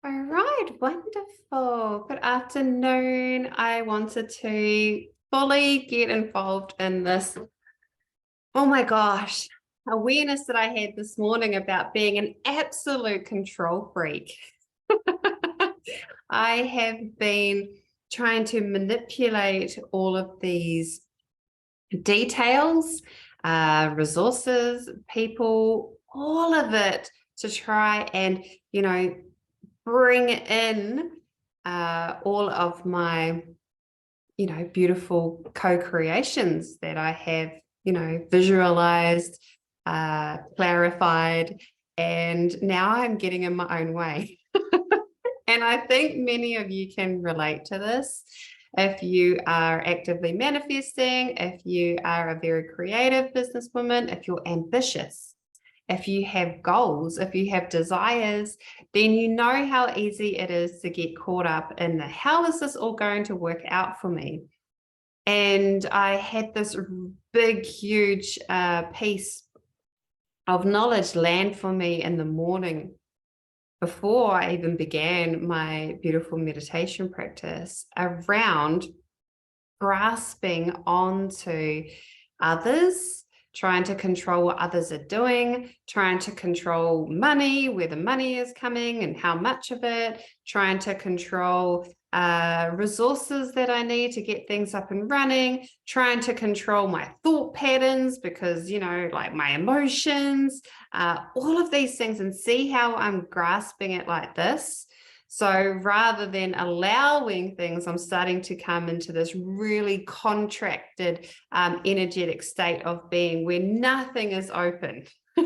All right, wonderful. Good afternoon. I wanted to fully get involved in this. Oh my gosh, awareness that I had this morning about being an absolute control freak. I have been trying to manipulate all of these details, resources, people, all of it to try and, you know, bring in all of my, beautiful co-creations that I have, visualized, clarified, and now I'm getting in my own way. And I think many of you can relate to this. If you are actively manifesting, if you are a very creative businesswoman, if you're ambitious, if you have goals, if you have desires, then you know how easy it is to get caught up in the how is this all going to work out for me? And I had this big, huge piece of knowledge land for me in the morning before I even began my beautiful meditation practice around grasping onto others, trying to control what others are doing, trying to control money, where the money is coming and how much of it, trying to control resources that I need to get things up and running, trying to control my thought patterns because, like my emotions, all of these things, and see how I'm grasping it like this. So rather than allowing things, I'm starting to come into this really contracted, energetic state of being where nothing is open. All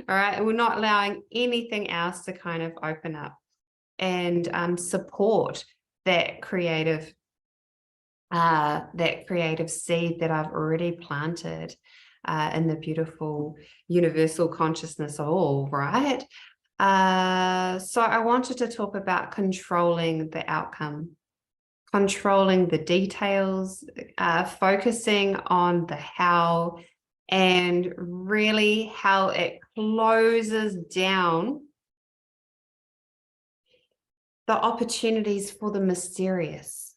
right. And we're not allowing anything else to kind of open up and support that creative seed that I've already planted in the beautiful universal consciousness of all, right? So I wanted to talk about controlling the outcome, controlling the details, focusing on the how, and really how it closes down the opportunities for the mysterious,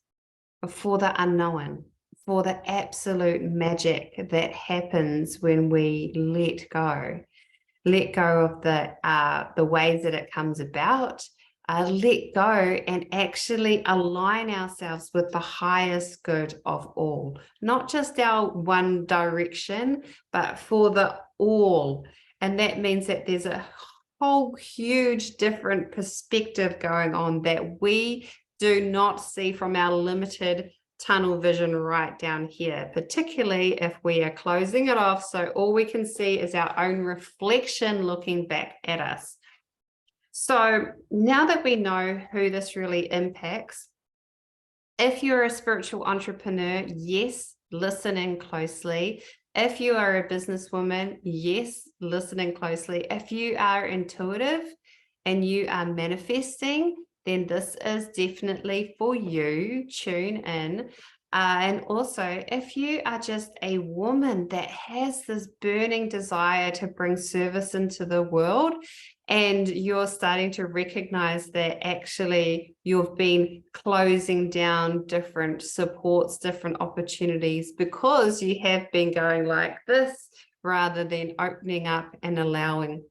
for the unknown, for the absolute magic that happens when we let go of the ways that it comes about, let go and actually align ourselves with the highest good of all, not just our one direction, but for the all. And that means that there's a whole huge different perspective going on that we do not see from our limited tunnel vision right down here, particularly if we are closing it off. So all we can see is our own reflection looking back at us. So now that we know who this really impacts, if you're a spiritual entrepreneur, yes, listening closely. If you are a businesswoman, yes, listening closely. If you are intuitive and you are manifesting, then this is definitely for you. Tune in. And also, if you are just a woman that has this burning desire to bring service into the world, and you're starting to recognize that actually you've been closing down different supports, different opportunities because you have been going like this rather than opening up and allowing.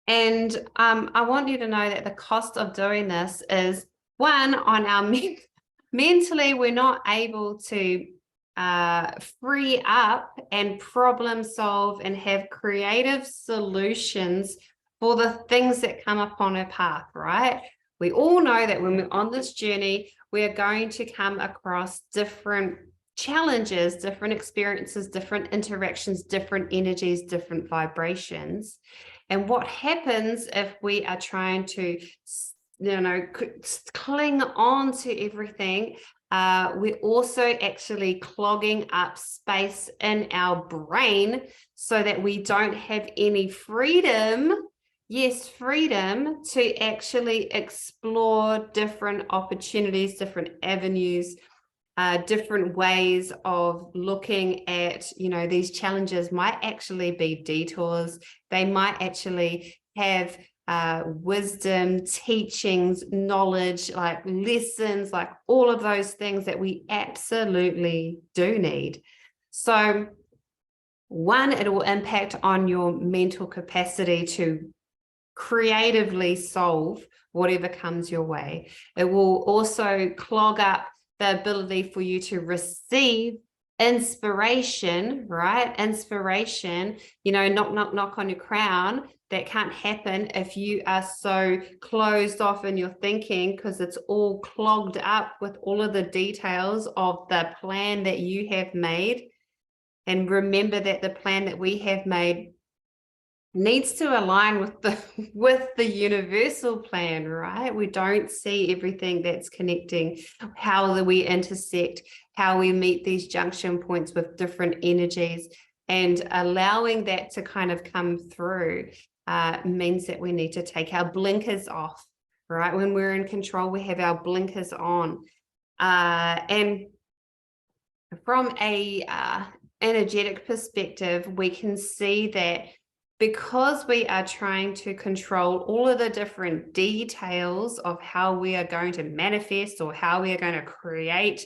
And I want you to know that the cost of doing this is, one, on our mentally, we're not able to free up and problem solve and have creative solutions for the things that come upon our path, right? We all know that when we're on this journey, we're going to come across different challenges, different experiences, different interactions, different energies, different vibrations. And what happens if we are trying to, cling on to everything? We're also actually clogging up space in our brain so that we don't have any freedom, freedom to actually explore different opportunities, different avenues, different ways of looking at, these challenges might actually be detours. They might actually have wisdom, teachings, knowledge, like lessons, like all of those things that we absolutely do need. So one, it will impact on your mental capacity to creatively solve whatever comes your way. It will also clog up the ability for you to receive inspiration, right? Inspiration, knock, knock, knock on your crown. That can't happen if you are so closed off in your thinking, because it's all clogged up with all of the details of the plan that you have made. And remember that the plan that we have made needs to align with the universal plan, right? We don't see everything that's connecting, how we intersect, how we meet these junction points with different energies, and allowing that to kind of come through means that we need to take our blinkers off, right? When we're in control, we have our blinkers on. And from a energetic perspective, we can see that because we are trying to control all of the different details of how we are going to manifest or how we are going to create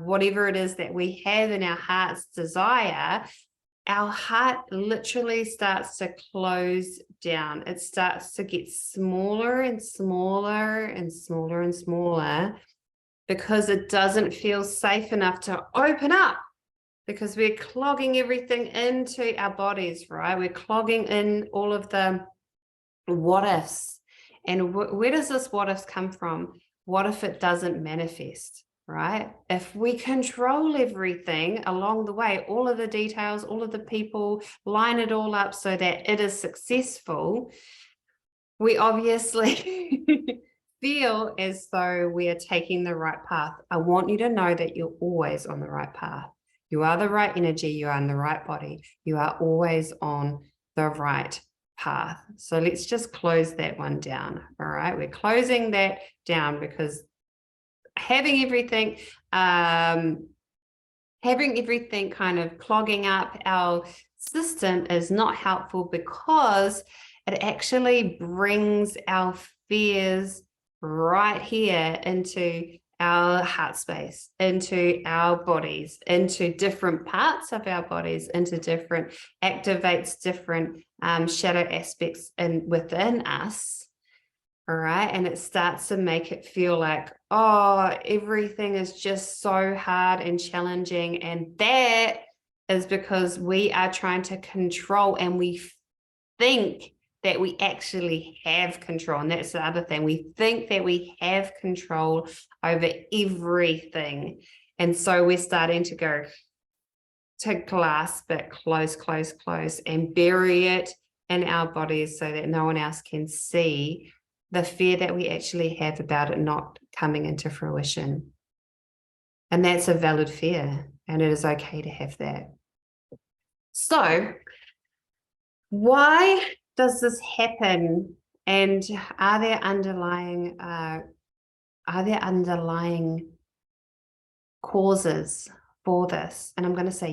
whatever it is that we have in our heart's desire, our heart literally starts to close down. It starts to get smaller and smaller and smaller and smaller, because it doesn't feel safe enough to open up, because we're clogging everything into our bodies, right? We're clogging in all of the what ifs. And where does this what ifs come from? What if it doesn't manifest, right? If we control everything along the way, all of the details, all of the people, line it all up so that it is successful, we obviously feel as though we are taking the right path. I want you to know that you're always on the right path. You are the right energy. You are in the right body. You are always on the right path. So let's just close that one down. All right. We're closing that down, because having everything kind of clogging up our system is not helpful, because it actually brings our fears right here into our heart space, into our bodies, into different parts of our bodies, activates different shadow aspects within us. All right. And it starts to make it feel like, oh, everything is just so hard and challenging. And that is because we are trying to control, and we think that we actually have control. And that's the other thing. We think that we have control over everything. And so we're starting to go to grasp it close, close, close, and bury it in our bodies so that no one else can see the fear that we actually have about it not coming into fruition. And that's a valid fear, and it is okay to have that. So why does this happen? And are there underlying causes for this? And I'm going to say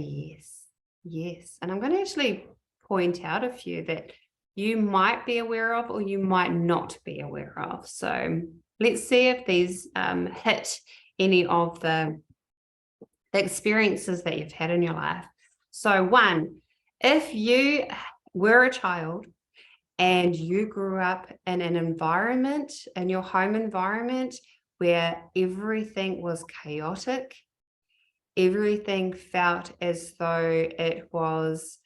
yes. And I'm going to actually point out a few that you might be aware of or you might not be aware of. So let's see if these hit any of the experiences that you've had in your life. So one, if you were a child and you grew up in an environment, in your home environment, where everything was chaotic, everything felt as though it was,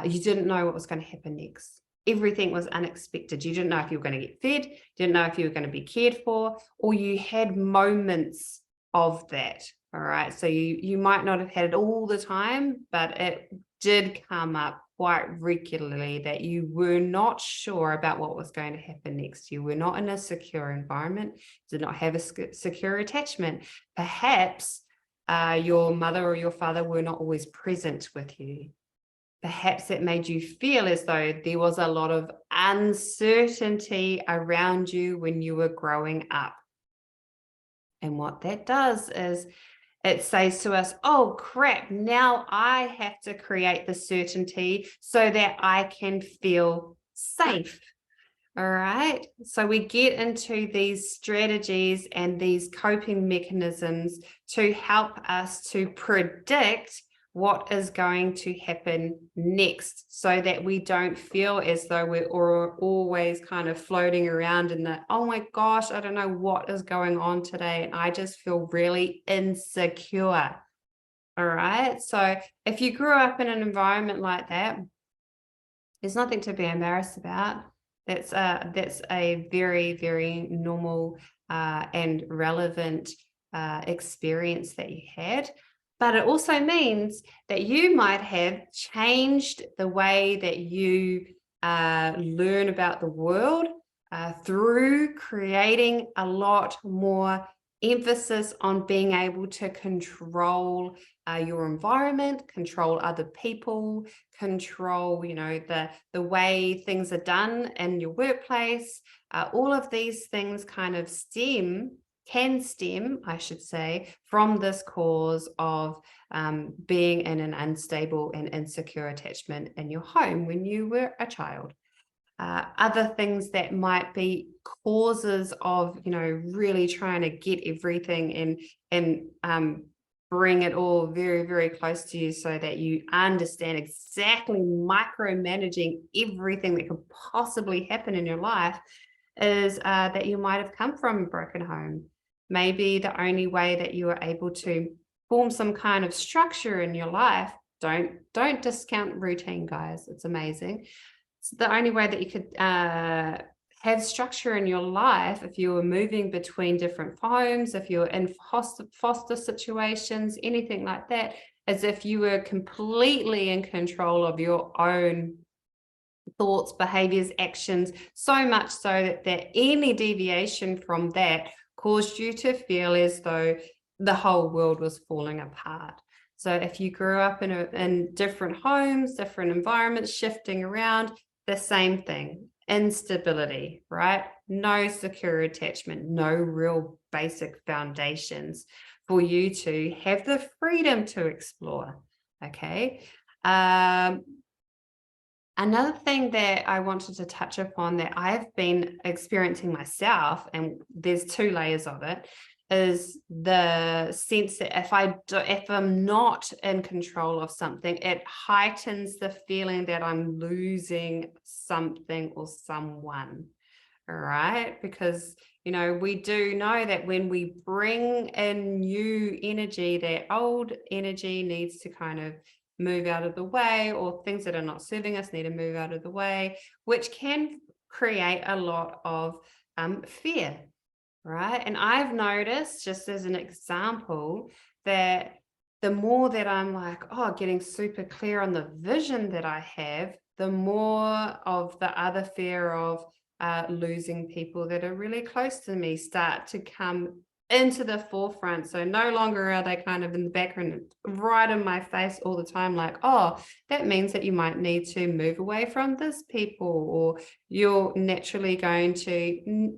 you didn't know what was going to happen next. Everything was unexpected. You didn't know if you were going to get fed, didn't know if you were going to be cared for, or you had moments of that. All right. So you might not have had it all the time, but it did come up quite regularly that you were not sure about what was going to happen next. You were not in a secure environment, did not have a secure attachment. Perhaps your mother or your father were not always present with you. Perhaps it made you feel as though there was a lot of uncertainty around you when you were growing up. And what that does is it says to us, oh crap, now I have to create the certainty so that I can feel safe. All right. So we get into these strategies and these coping mechanisms to help us to predict what is going to happen next, so that we don't feel as though we're always kind of floating around in the, oh my gosh, I don't know what is going on today, and I just feel really insecure. All right. So if you grew up in an environment like that, there's nothing to be embarrassed about. That's a very, very normal and relevant experience that you had. But it also means that you might have changed the way that you learn about the world through creating a lot more emphasis on being able to control your environment, control other people, control, the way things are done in your workplace. All of these things kind of can stem, I should say, from this cause of being in an unstable and insecure attachment in your home when you were a child. Other things that might be causes of, really trying to get everything and bring it all very, very close to you so that you understand exactly, micromanaging everything that could possibly happen in your life, is that you might have come from a broken home. Maybe the only way that you are able to form some kind of structure in your life, don't discount routine, guys, it's amazing. So the only way that you could have structure in your life, if you were moving between different homes, if you were in foster situations, anything like that, is if you were completely in control of your own thoughts, behaviors, actions, so much so that any deviation from that caused you to feel as though the whole world was falling apart. So if you grew up in different homes, different environments, shifting around, the same thing, instability, right? No secure attachment, no real basic foundations for you to have the freedom to explore. Okay. Another thing that I wanted to touch upon that I've been experiencing myself, and there's two layers of it, is the sense that if I'm not in control of something, it heightens the feeling that I'm losing something or someone. All right, because we do know that when we bring in new energy, that old energy needs to kind of move out of the way, or things that are not serving us need to move out of the way, which can create a lot of fear, right? And I've noticed, just as an example, that the more that I'm like, getting super clear on the vision that I have, the more of the other fear of losing people that are really close to me start to come into the forefront. So no longer are they kind of in the background, right in my face all the time, like, that means that you might need to move away from this people, or you're naturally going to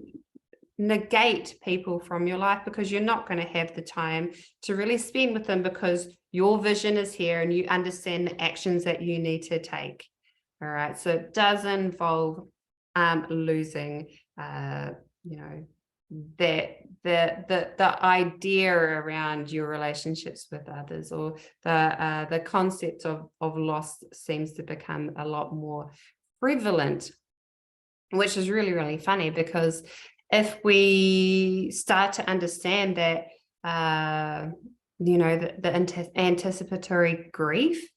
negate people from your life because you're not going to have the time to really spend with them, because your vision is here and you understand the actions that you need to take. All right. So it does involve losing, that the idea around your relationships with others, or the concept of loss seems to become a lot more prevalent, which is really, really funny, because if we start to understand that, the anticipatory grief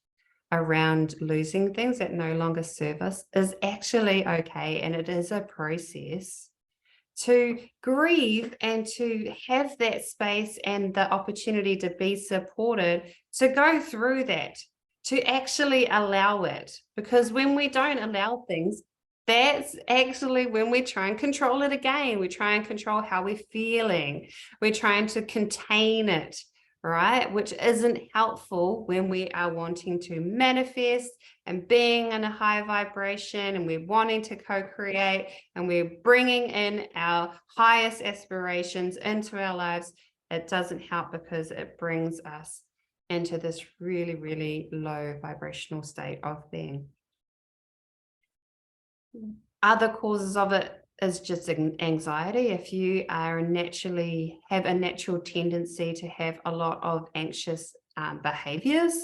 around losing things that no longer serve us is actually okay, and it is a process to grieve and to have that space and the opportunity to be supported, to go through that, to actually allow it. Because when we don't allow things, that's actually when we try and control it again. We try and control how we're feeling. We're trying to contain it, right? Which isn't helpful when we are wanting to manifest and being in a high vibration, and we're wanting to co-create, and we're bringing in our highest aspirations into our lives. It doesn't help, because it brings us into this really, really low vibrational state of being. Other causes of it is just anxiety. If you are naturally have a natural tendency to have a lot of anxious behaviors,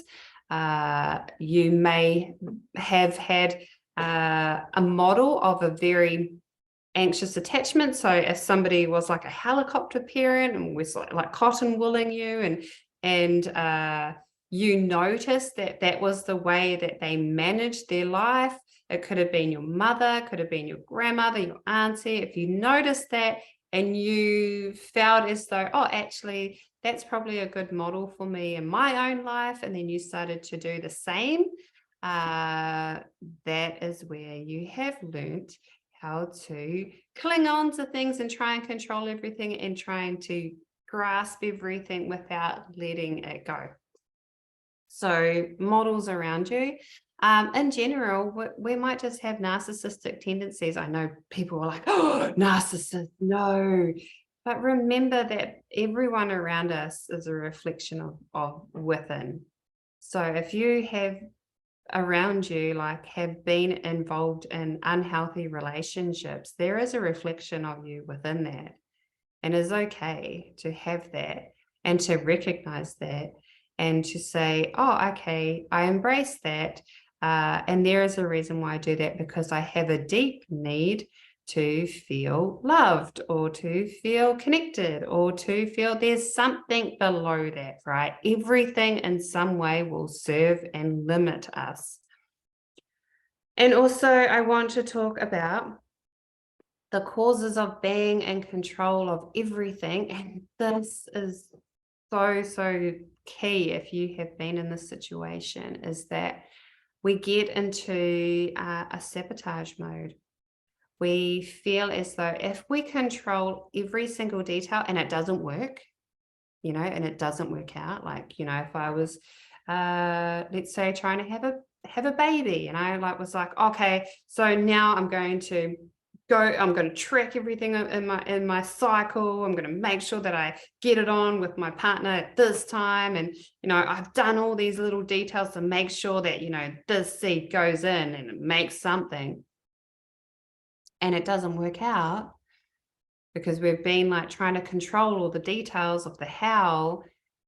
you may have had a model of a very anxious attachment. So if somebody was like a helicopter parent and was like cotton wooling you, and you noticed that that was the way that they managed their life. It could have been your mother, could have been your grandmother, your auntie. If you noticed that and you felt as though, oh, actually, that's probably a good model for me in my own life, and then you started to do the same, that is where you have learned how to cling on to things and try and control everything and trying to grasp everything without letting it go. So models around you. In general, we might just have narcissistic tendencies. I know people are like, oh, narcissist, no. But remember that everyone around us is a reflection of within. So if you have around you like have been involved in unhealthy relationships, there is a reflection of you within that, and it's okay to have that and to recognize that and to say, oh, okay, I embrace that, and there is a reason why I do that, because I have a deep need to feel loved or to feel connected or to feel there's something below that, right? Everything in some way will serve and limit us. And also, I want to talk about the causes of being in control of everything. And this is so key if you have been in this situation, is that we get into a sabotage mode. We feel as though if we control every single detail and it doesn't work, and it doesn't work out, like, if I was, let's say, trying to have a baby, and I was like, okay, so now I'm going to track everything in my cycle. I'm going to make sure that I get it on with my partner at this time. And, I've done all these little details to make sure that, this seed goes in and it makes something. And it doesn't work out because we've been trying to control all the details of the how.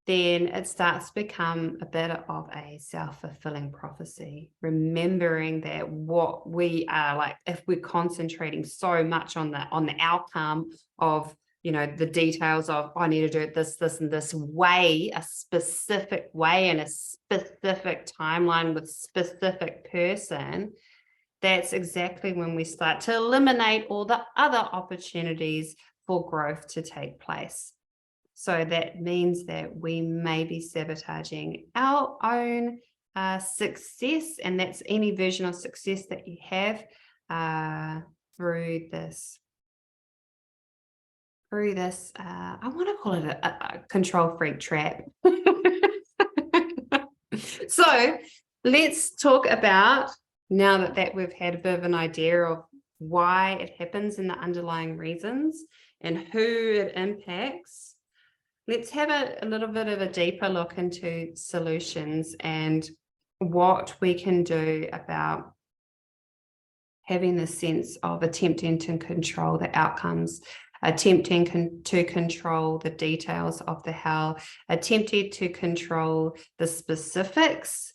Then it starts to become a bit of a self-fulfilling prophecy, remembering that what we are if we're concentrating so much on the outcome of, the details of, I need to do it this and this way, a specific way in a specific timeline with specific person, that's exactly when we start to eliminate all the other opportunities for growth to take place. So that means that we may be sabotaging our own success, and that's any version of success that you have through this. I want to call it a control freak trap. So let's talk about, now that we've had a bit of an idea of why it happens and the underlying reasons and who it impacts, let's have a little bit of a deeper look into solutions and what we can do about having the sense of attempting to control the outcomes, attempting to control the details of the how, attempting to control the specifics.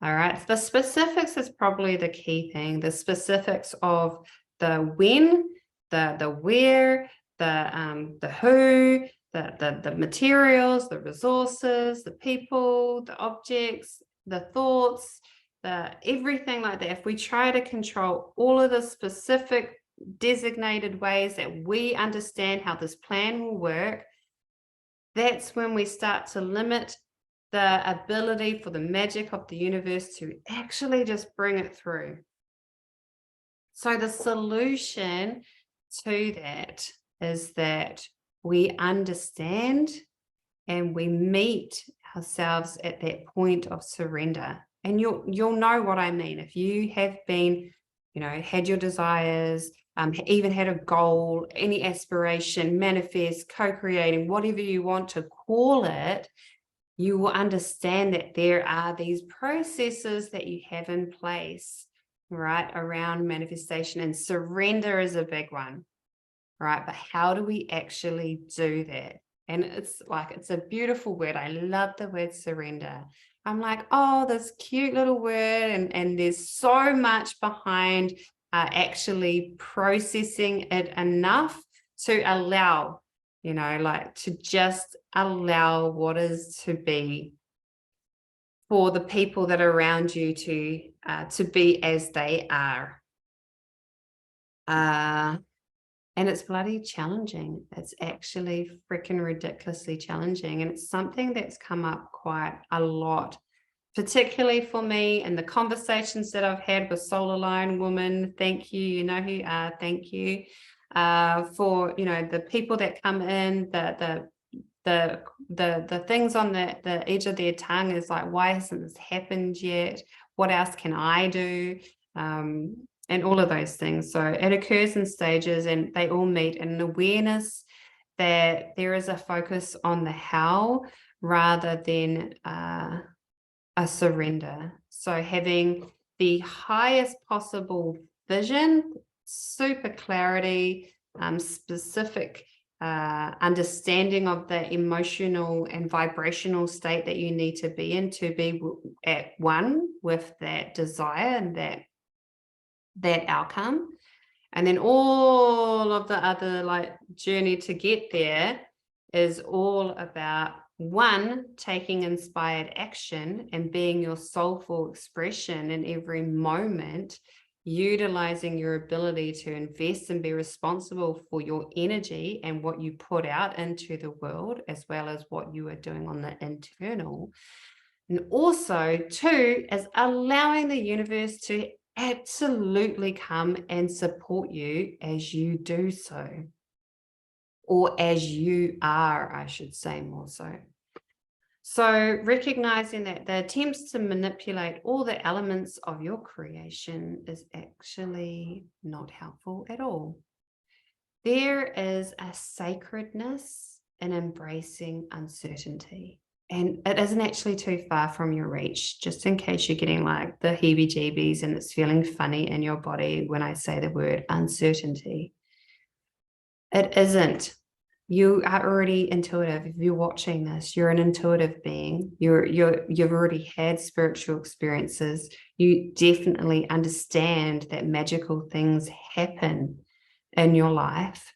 All right, the specifics is probably the key thing. The specifics of the when, the where, the who, the materials, the resources, the people, the objects, the thoughts, everything like that. If we try to control all of the specific designated ways that we understand how this plan will work, that's when we start to limit the ability for the magic of the universe to actually just bring it through. So the solution to that is that we understand and we meet ourselves at that point of surrender. And you'll know what I mean. If you have been, had your desires, even had a goal, any aspiration, manifest, co-creating, whatever you want to call it, you will understand that there are these processes that you have in place right, around manifestation, and surrender is a big one, right? But how do we actually do that? And it's a beautiful word. I love the word surrender. I'm like, oh, this cute little word, and there's so much behind actually processing it enough to allow, like to just allow what is to be, for the people that are around you to be as they are. And it's bloody challenging. It's actually freaking ridiculously challenging. And it's something that's come up quite a lot, particularly for me in the conversations that I've had with soul aligned women. Thank you. You know who you are. Thank you. For, the people that come in, the things on the edge of their tongue is like, why hasn't this happened yet? What else can I do? And all of those things. So it occurs in stages, and they all meet in an awareness that there is a focus on the how rather than a surrender. So having the highest possible vision, super clarity, specific understanding of the emotional and vibrational state that you need to be in to be at one with that desire and that outcome. And then all of the other journey to get there is all about, one, taking inspired action and being your soulful expression in every moment, utilizing your ability to invest and be responsible for your energy and what you put out into the world, as well as what you are doing on the internal. And also, two, is allowing the universe to absolutely come and support you as you do so, or as you are, I should say, more so. So recognizing that the attempts to manipulate all the elements of your creation is actually not helpful at all. There is a sacredness in embracing uncertainty. And it isn't actually too far from your reach, just in case you're getting like the heebie-jeebies and it's feeling funny in your body when I say the word uncertainty. It isn't. You are already intuitive. If you're watching this, you're an intuitive being. You've already had spiritual experiences. You definitely understand that magical things happen in your life,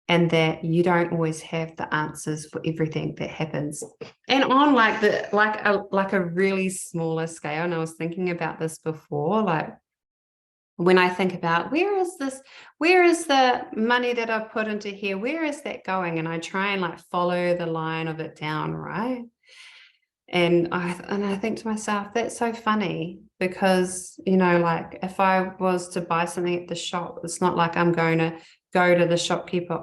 and that you don't always have the answers for everything that happens. And on like a really smaller scale, and I was thinking about this before, like when I think about where is the money that I've put into here, where is that going? And I try and like follow the line of it down, right? And I think to myself, that's so funny, because, like if I was to buy something at the shop, it's not like I'm going to go to the shopkeeper,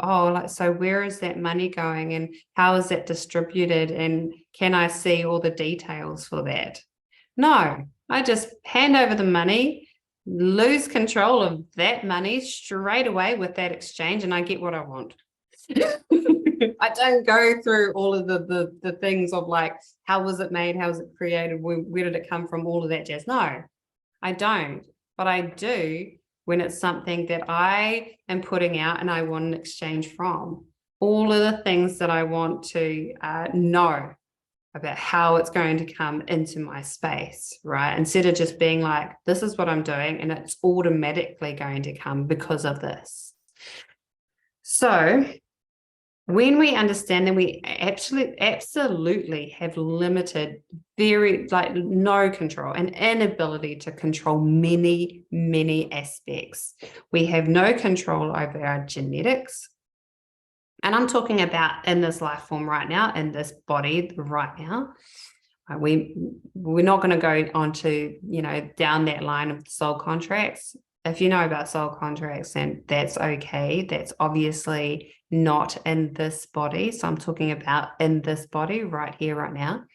so where is that money going and how is that distributed? And can I see all the details for that? No, I just hand over the money, lose control of that money straight away with that exchange, and I get what I want. I don't go through all of the things of like, how was it made? How was it created? Where did it come from? All of that jazz. No, I don't. But I do when it's something that I am putting out and I want an exchange from. All of the things that I want to know about how it's going to come into my space, right? Instead of just being like, this is what I'm doing and it's automatically going to come because of this. So when we understand that we absolutely have limited, no control, and inability to control many, many aspects. We have no control over our genetics. And I'm talking about in this life form right now, in this body right now. We're not going to go on to, down that line of soul contracts. If you know about soul contracts, then that's okay. That's obviously not in this body. So I'm talking about in this body right here, right now.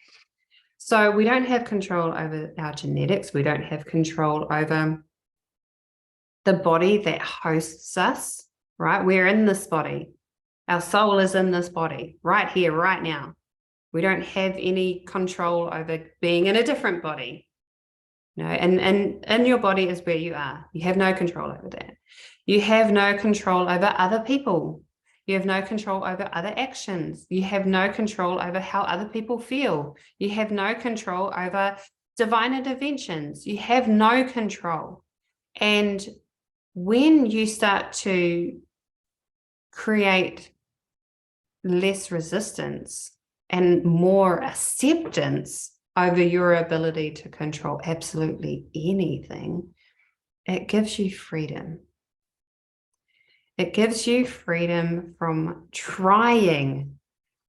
So we don't have control over our genetics. We don't have control over the body that hosts us, right? We're in this body. Our soul is in this body right here, right now. We don't have any control over being in a different body. and your body is where you are. You have no control over that. You have no control over other people. You have no control over other actions. You have no control over how other people feel. You have no control over divine interventions. You have no control. And when you start to create less resistance and more acceptance over your ability to control absolutely anything, it gives you freedom. It gives you freedom from trying,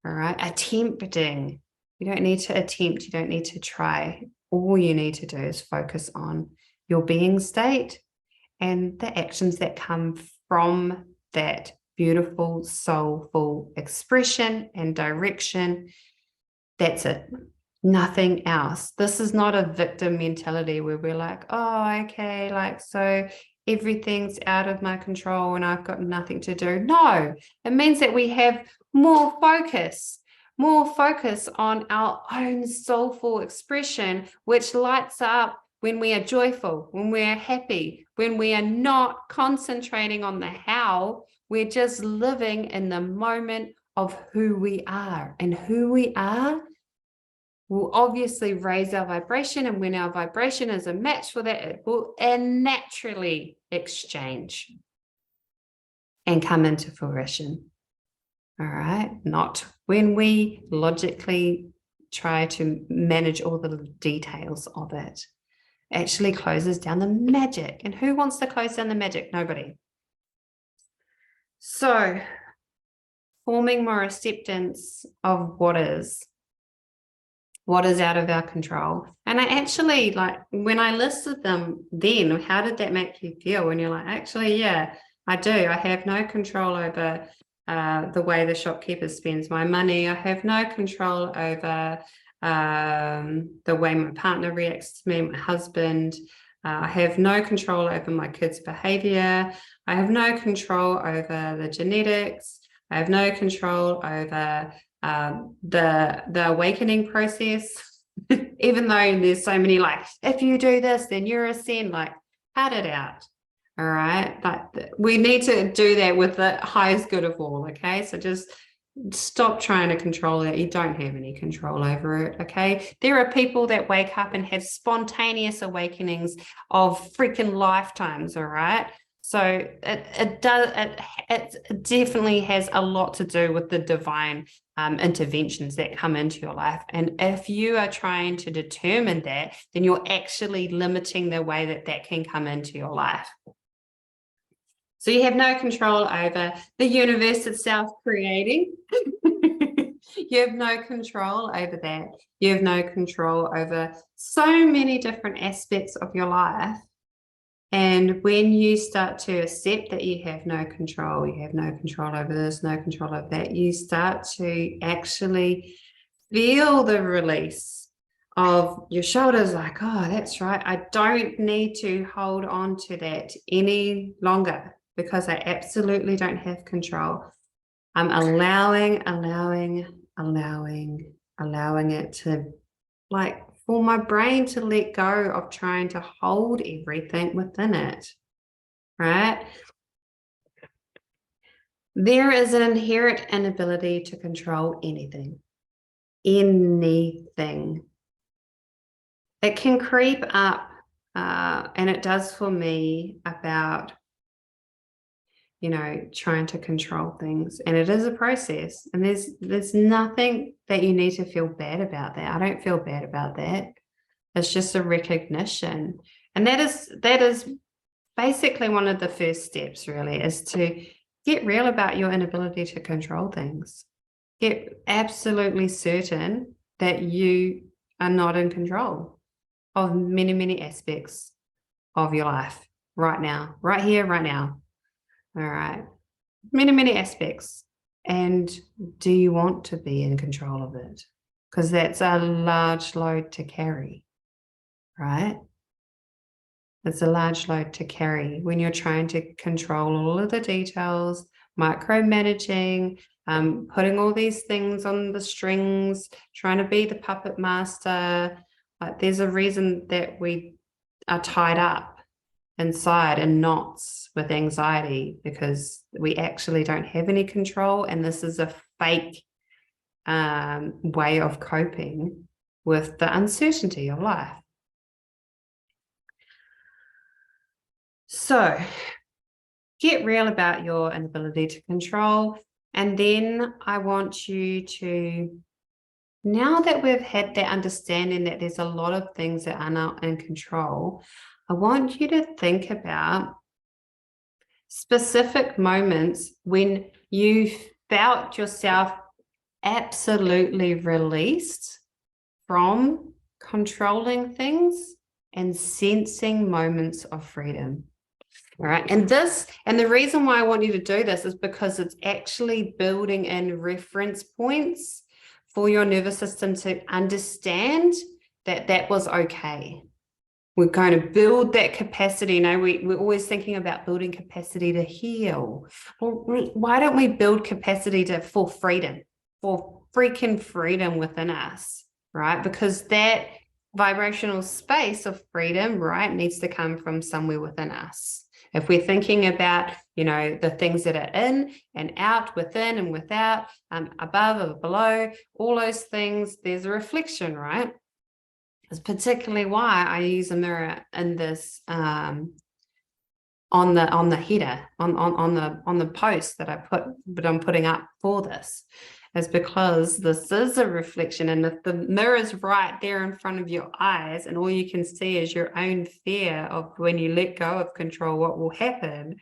all right, attempting. You don't need to attempt, you don't need to try. All you need to do is focus on your being state and the actions that come from that beautiful, soulful expression and direction. That's it. Nothing else. This is not a victim mentality where we're like, oh, okay, like, so everything's out of my control and I've got nothing to do. No, it means that we have more focus on our own soulful expression, which lights up when we are joyful, when we are happy, when we are not concentrating on the how, we're just living in the moment of who we are. And who we are will obviously raise our vibration. And when our vibration is a match for that, it will naturally exchange and come into fruition. All right. Not when we logically try to manage all the details of it. Actually closes down the magic. And who wants to close down the magic? Nobody. So forming more acceptance of what is out of our control. And I actually, like, when I listed them then, how did that make you feel? When you're like, actually, yeah, I do. I have no control over the way the shopkeeper spends my money. I have no control over the way my partner reacts to me, my husband. I have no control over my kids' behavior. I have no control over the genetics. I have no control over the awakening process. Even though there's so many, like, if you do this, then you're a sin, like, cut it out. All right. But we need to do that with the highest good of all. Okay. So just stop trying to control it. You don't have any control over it. Okay. There are people that wake up and have spontaneous awakenings of freaking lifetimes. All right. So it definitely has a lot to do with the divine interventions that come into your life. And if you are trying to determine that, then you're actually limiting the way that that can come into your life. So you have no control over the universe itself creating. You have no control over that. You have no control over so many different aspects of your life. And when you start to accept that you have no control over this, no control over that, you start to actually feel the release of your shoulders, like, oh, that's right. I don't need to hold on to that any longer because I absolutely don't have control. I'm allowing it to, like, for my brain to let go of trying to hold everything within it, right? There is an inherent inability to control anything. Anything. It can creep up, and it does for me, about, you know, trying to control things. And it is a process. And there's nothing that you need to feel bad about that. I don't feel bad about that. It's just a recognition. And that is basically one of the first steps, really, is to get real about your inability to control things. Get absolutely certain that you are not in control of many, many aspects of your life right now, right here, right now. All right. Many, many aspects. And do you want to be in control of it? Because that's a large load to carry, right? It's a large load to carry when you're trying to control all of the details, micromanaging, putting all these things on the strings, trying to be the puppet master. Like, there's a reason that we are tied up inside in knots with anxiety because we actually don't have any control, and this is a fake way of coping with the uncertainty of life. So get real about your inability to control, and then I want you to, now that we've had that understanding that there's a lot of things that are not in control, I want you to think about specific moments when you felt yourself absolutely released from controlling things and sensing moments of freedom. All right. And the reason why I want you to do this is because it's actually building in reference points for your nervous system to understand that that was okay. We're going to build that capacity. You know, we're always thinking about building capacity to heal. Well, why don't we build capacity for freedom, for freaking freedom within us, right? Because that vibrational space of freedom, right, needs to come from somewhere within us. If we're thinking about, you know, the things that are in and out, within and without, above or below, all those things, there's a reflection, right? It's particularly why I use a mirror in this on the header on the post that I'm putting up for this, is because this is a reflection, and if the mirror is right there in front of your eyes and all you can see is your own fear of when you let go of control, what will happen,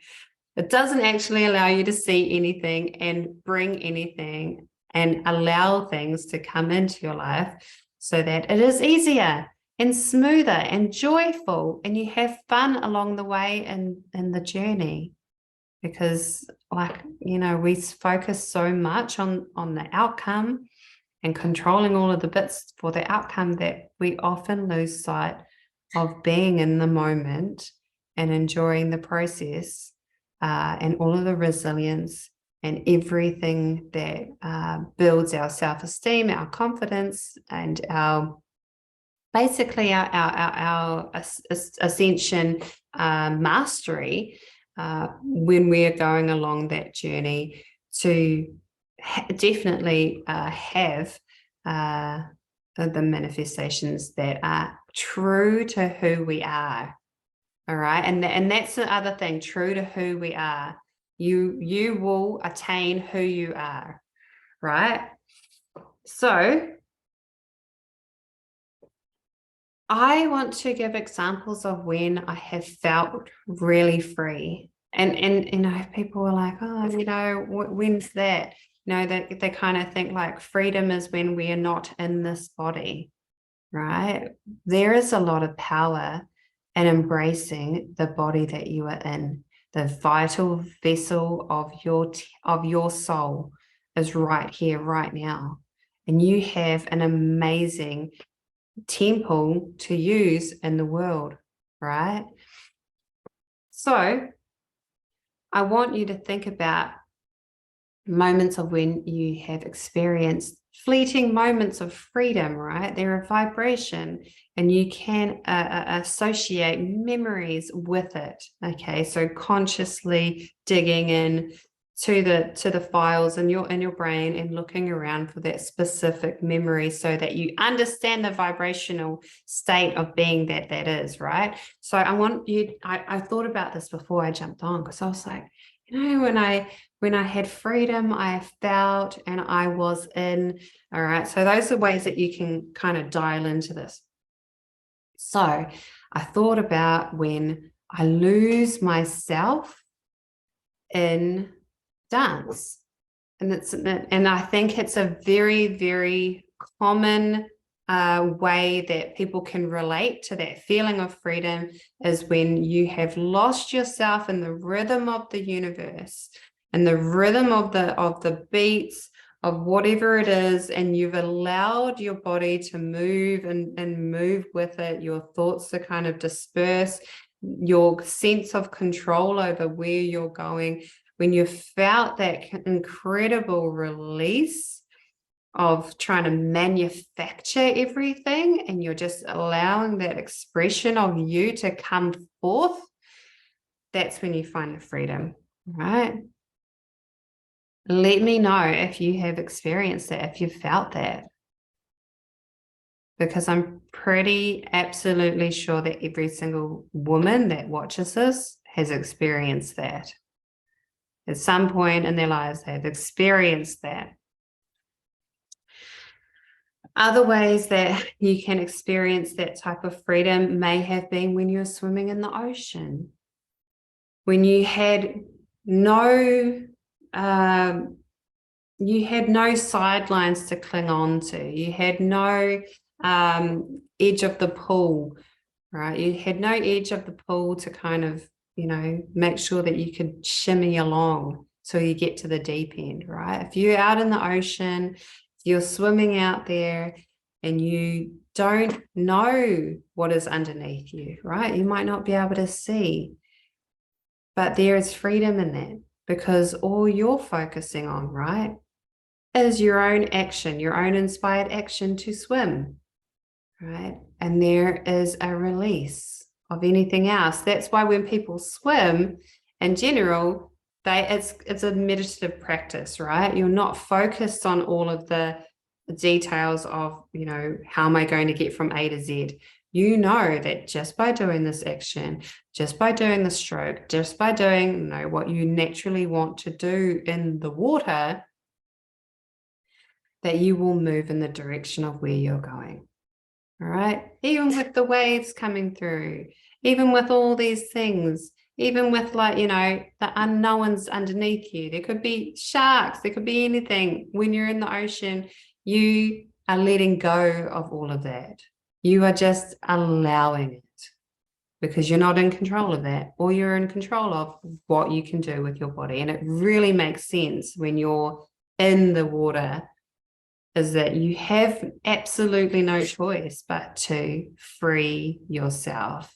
it doesn't actually allow you to see anything and bring anything and allow things to come into your life so that it is easier and smoother and joyful, and you have fun along the way in the journey. Because, like, you know, we focus so much on the outcome and controlling all of the bits for the outcome that we often lose sight of being in the moment and enjoying the process, and all of the resilience and everything that builds our self-esteem, our confidence, and our ascension, mastery, when we are going along that journey to definitely have the manifestations that are true to who we are. All right. And that's the other thing, true to who we are. You will attain who you are. Right. So I want to give examples of when I have felt really free. And you know, people are like, oh, you know, when's that? You know, they kind of think like freedom is when we are not in this body, right? There is a lot of power in embracing the body that you are in. The vital vessel of your soul is right here, right now. And you have an amazing temple to use in the world, right? So I want you to think about moments of when you have experienced fleeting moments of freedom, right? They're a vibration, and you can associate memories with it. Okay, so consciously digging in to the files in your brain and looking around for that specific memory so that you understand the vibrational state of being that is, right? So I want you, I thought about this before I jumped on, because I was like, you know, when I had freedom, I felt, and I was in. All right, so those are ways that you can kind of dial into this. So I thought about when I lose myself in dance, and I think it's a very, very common way that people can relate to that feeling of freedom, is when you have lost yourself in the rhythm of the universe and the rhythm of the beats of whatever it is, and you've allowed your body to move and move with it, your thoughts to kind of disperse, your sense of control over where you're going. When you felt that incredible release, of trying to manufacture everything, and you're just allowing that expression of you to come forth, that's when you find the freedom, right? Let me know if you have experienced that, if you've felt that, because I'm pretty absolutely sure that every single woman that watches this has experienced that. At some point in their lives, they've experienced that. Other ways that you can experience that type of freedom may have been when you're swimming in the ocean, when you had no sidelines to cling on to. You had no edge of the pool, right? You had no edge of the pool to kind of, make sure that you could shimmy along till you get to the deep end, right? If you're out in the ocean, if you're swimming out there and you don't know what is underneath you, right? You might not be able to see, but there is freedom in that, because all you're focusing on, right, is your own action, your own inspired action to swim, right? And there is a release of anything else. That's why when people swim in general, it's a meditative practice, right? You're not focused on all of the details of, how am I going to get from A to Z? You know that just by doing this action, just by doing the stroke, just by doing, what you naturally want to do in the water, that you will move in the direction of where you're going. All right. Even with the waves coming through, even with all these things, even with the unknowns underneath you, there could be sharks, there could be anything. When you're in the ocean, you are letting go of all of that. You are just allowing it, because you're not in control of that. All you're in control of what you can do with your body. And it really makes sense when you're in the water, is that you have absolutely no choice but to free yourself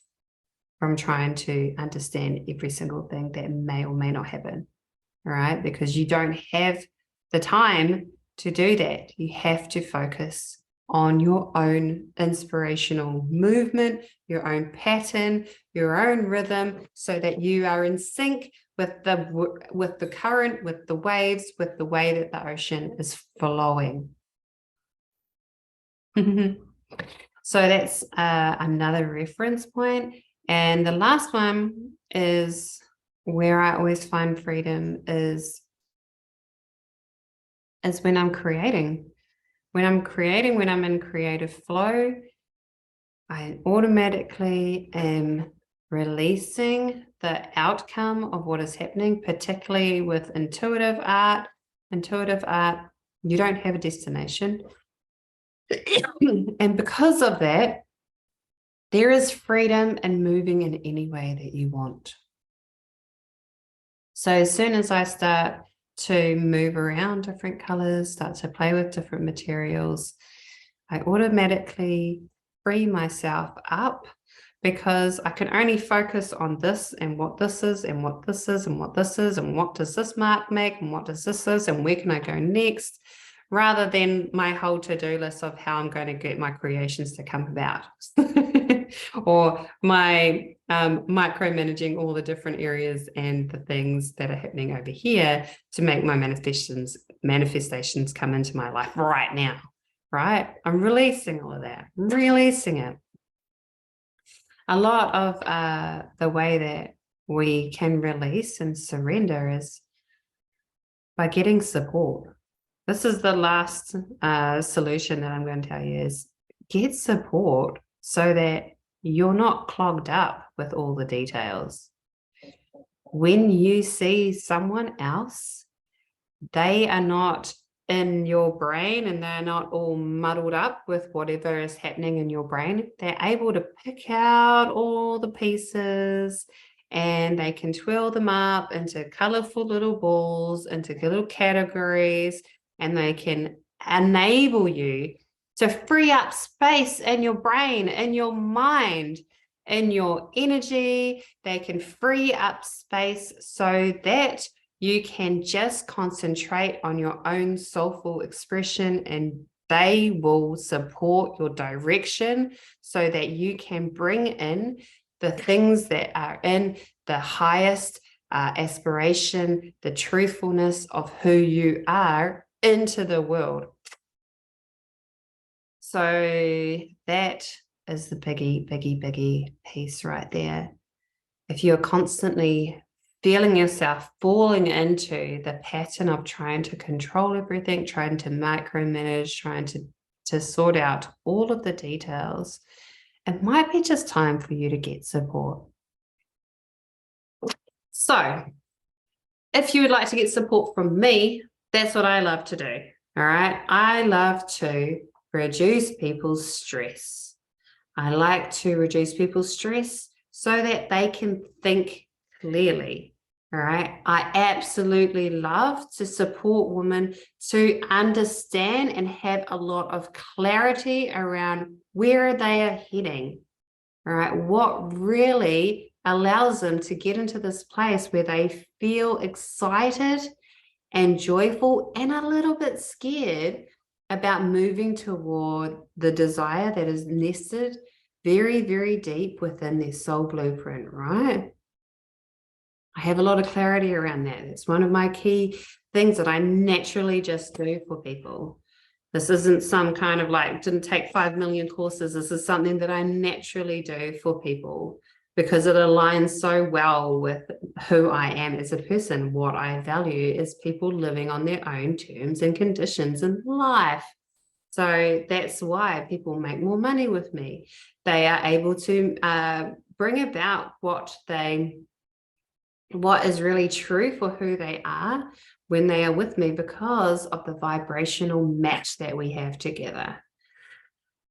from trying to understand every single thing that may or may not happen, all right? Because you don't have the time to do that. You have to focus on your own inspirational movement, your own pattern, your own rhythm, so that you are in sync with the current, with the waves, with the way that the ocean is flowing. So that's another reference point. And the last one is where I always find freedom is when I'm creating. When I'm creating, when I'm in creative flow, I automatically am releasing the outcome of what is happening, particularly with intuitive art. Intuitive art, you don't have a destination. And because of that, there is freedom in moving in any way that you want. So as soon as I start to move around different colors, start to play with different materials, I automatically free myself up, because I can only focus on this and what this is and what this is and what this is and what does this mark make and what does this is and where can I go next, rather than my whole to-do list of how I'm going to get my creations to come about. Or my micromanaging all the different areas and the things that are happening over here to make my manifestations come into my life right now, right? I'm releasing all of that, releasing it. A lot of the way that we can release and surrender is by getting support. This is the last solution that I'm going to tell you, is get support so that you're not clogged up with all the details. When you see someone else, they are not in your brain and they're not all muddled up with whatever is happening in your brain. They're able to pick out all the pieces and they can twirl them up into colorful little balls, into little categories, and they can enable you to free up space in your brain, in your mind, in your energy. They can free up space so that you can just concentrate on your own soulful expression, and they will support your direction so that you can bring in the things that are in the highest aspiration, the truthfulness of who you are into the world. So that is the biggie piece right there. If you're constantly feeling yourself falling into the pattern of trying to control everything, trying to micromanage, trying to sort out all of the details, it might be just time for you to get support. So if you would like to get support from me, that's what I love to do. All right. I love to reduce people's stress. I like to reduce people's stress so that they can think clearly. All right. I absolutely love to support women to understand and have a lot of clarity around where they are heading. All right. What really allows them to get into this place where they feel excited and joyful and a little bit scared about moving toward the desire that is nested very, very deep within their soul blueprint, right? I have a lot of clarity around that. It's one of my key things that I naturally just do for people. This isn't some kind of like, didn't take 5 million courses. This is something that I naturally do for people because it aligns so well with who I am as a person. What I value is people living on their own terms and conditions in life. So that's why people make more money with me. They are able to bring about what is really true for who they are when they are with me because of the vibrational match that we have together.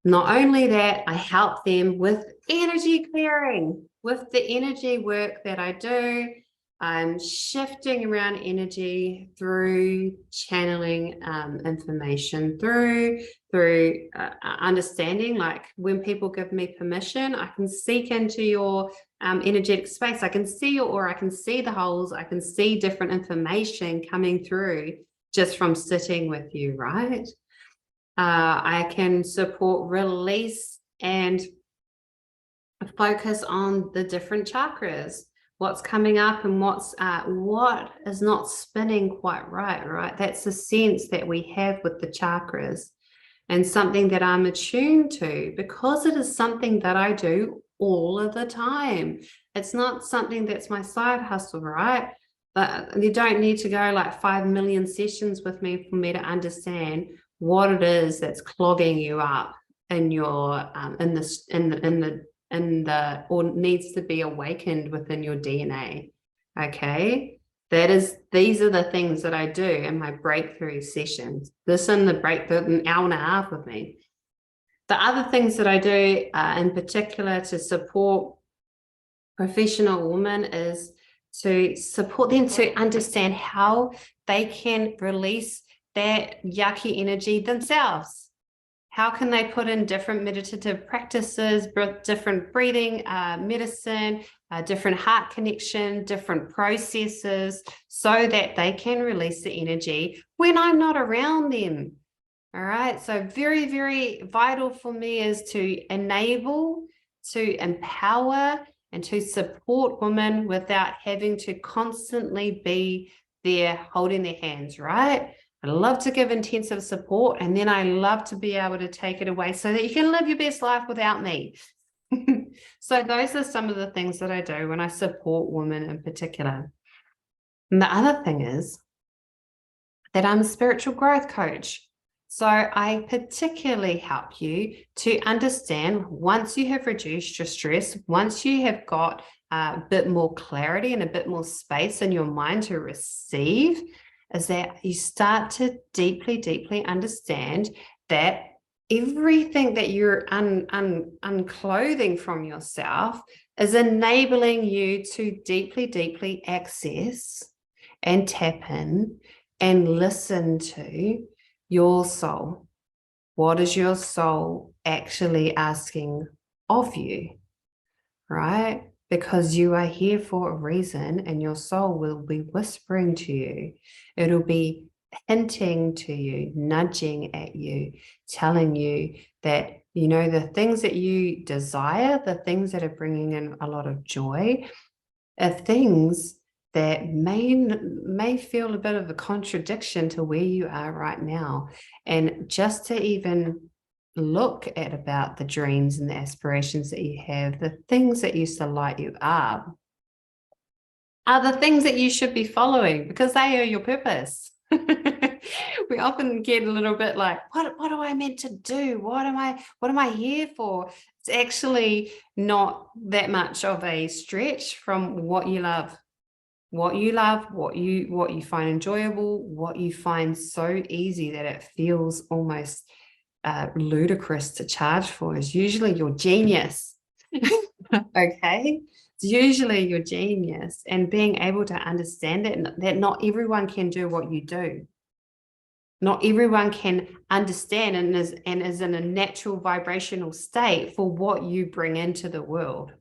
Not only that, I help them with energy clearing, with the energy work that I do. I'm shifting around energy through channeling information, through understanding. Like when people give me permission, I can seek into your energetic space. I can see your aura, I can see the holes, I can see different information coming through just from sitting with you, right? I can support release and focus on the different chakras, what's coming up and what is not spinning quite right? That's the sense that we have with the chakras and something that I'm attuned to because it is something that I do all of the time. It's not something that's my side hustle, right? But you don't need to go like 5 million sessions with me for me to understand what it is that's clogging you up in your or needs to be awakened within your DNA. Okay, these are the things that I do in my breakthrough sessions. This and an hour and a half with me. The other things that I do in particular to support professional women is to support them to understand how they can release that yucky energy themselves. How can they put in different meditative practices, different breathing, medicine, different heart connection, different processes, so that they can release the energy when I'm not around them. All right. So very, very vital for me is to enable, to empower, and to support women without having to constantly be there holding their hands, right? I love to give intensive support, and then I love to be able to take it away so that you can live your best life without me. So those are some of the things that I do when I support women in particular. And the other thing is that I'm a spiritual growth coach. So I particularly help you to understand, once you have reduced your stress, once you have got a bit more clarity and a bit more space in your mind to receive, is that you start to deeply, deeply understand that everything that you're unclothing from yourself is enabling you to deeply, deeply access and tap in and listen to your soul. What is your soul actually asking of you, right? because you are here for a reason, and your soul will be whispering to you. It'll be hinting to you, nudging at you, telling you that, you know, the things that you desire, the things that are bringing in a lot of joy, are things that may feel a bit of a contradiction to where you are right now. And just to even look at about the dreams and the aspirations that you have, the things that used to light you up, are the things that you should be following, because they are your purpose. We often get a little bit like, what am I meant to do? What am I here for? It's actually not that much of a stretch from what you love, what you find enjoyable, what you find so easy that it feels almost ludicrous to charge for, is usually your genius. Okay, it's usually your genius, and being able to understand that not everyone can do what you do. Not everyone can understand and is in a natural vibrational state for what you bring into the world.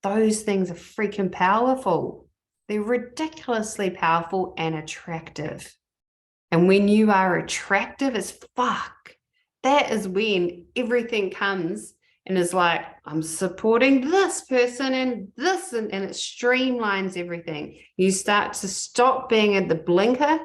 Those things are freaking powerful. They're ridiculously powerful and attractive. And when you are attractive as fuck, that is when everything comes and is like, I'm supporting this person and this, and it streamlines everything. You start to stop being at the blinker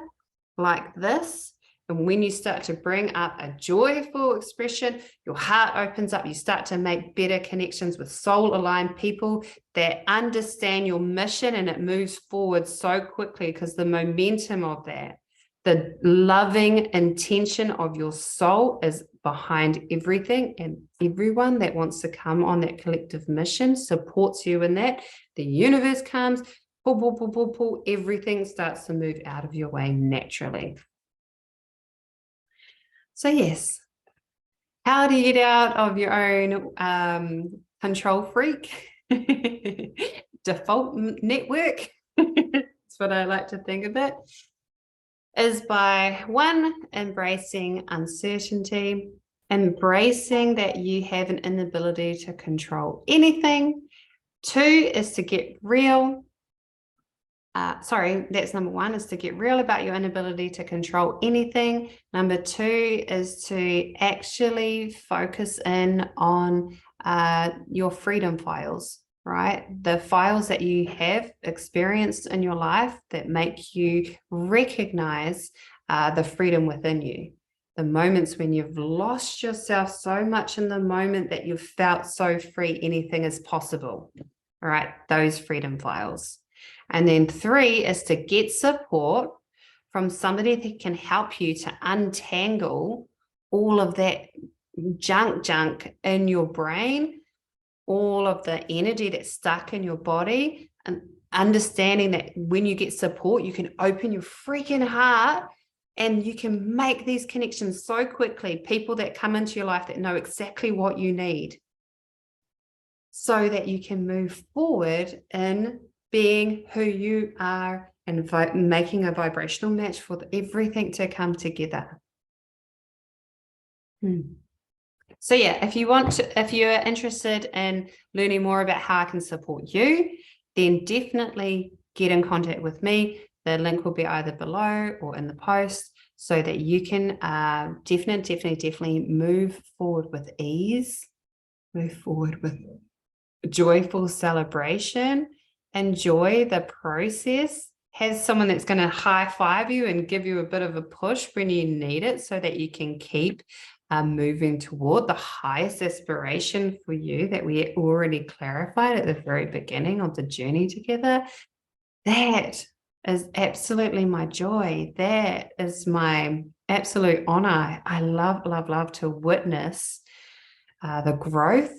like this. And when you start to bring up a joyful expression, your heart opens up. You start to make better connections with soul-aligned people that understand your mission, and it moves forward so quickly because the momentum of that, the loving intention of your soul is behind everything, and everyone that wants to come on that collective mission supports you in that. The universe comes, pull, everything starts to move out of your way naturally. So yes, how do you get out of your own control freak default network? That's what I like to think of it, is by one, embracing uncertainty, embracing that you have an inability to control anything. Two is to get real. That's number one, is to get real about your inability to control anything. Number two is to actually focus in on your freedom files, right? The files that you have experienced in your life that make you recognize the freedom within you. The moments when you've lost yourself so much in the moment that you've felt so free, anything is possible, all right? Those freedom files. And then three is to get support from somebody that can help you to untangle all of that junk in your brain, all of the energy that's stuck in your body, and understanding that when you get support, you can open your freaking heart and you can make these connections so quickly. People that come into your life that know exactly what you need, so that you can move forward in being who you are and making a vibrational match for everything to come together. So yeah, if you're interested in learning more about how I can support you, then definitely get in contact with me. The link will be either below or in the post, so that you can definitely move forward with ease, move forward with joyful celebration. Enjoy the process. Have someone that's going to high five you and give you a bit of a push when you need it, so that you can keep moving toward the highest aspiration for you that we already clarified at the very beginning of the journey together. That is absolutely my joy. That is my absolute honor. I love to witness the growth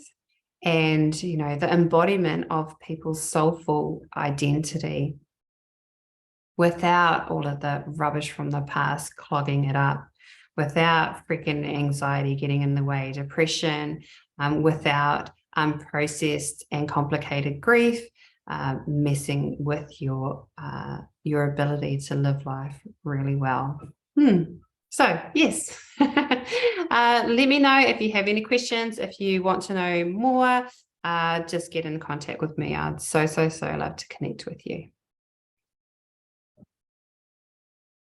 and, you know, the embodiment of people's soulful identity without all of the rubbish from the past clogging it up, without freaking anxiety getting in the way, depression, without unprocessed and complicated grief messing with your ability to live life really well. So yes, let me know if you have any questions, if you want to know more just get in contact with me. I'd so love to connect with you.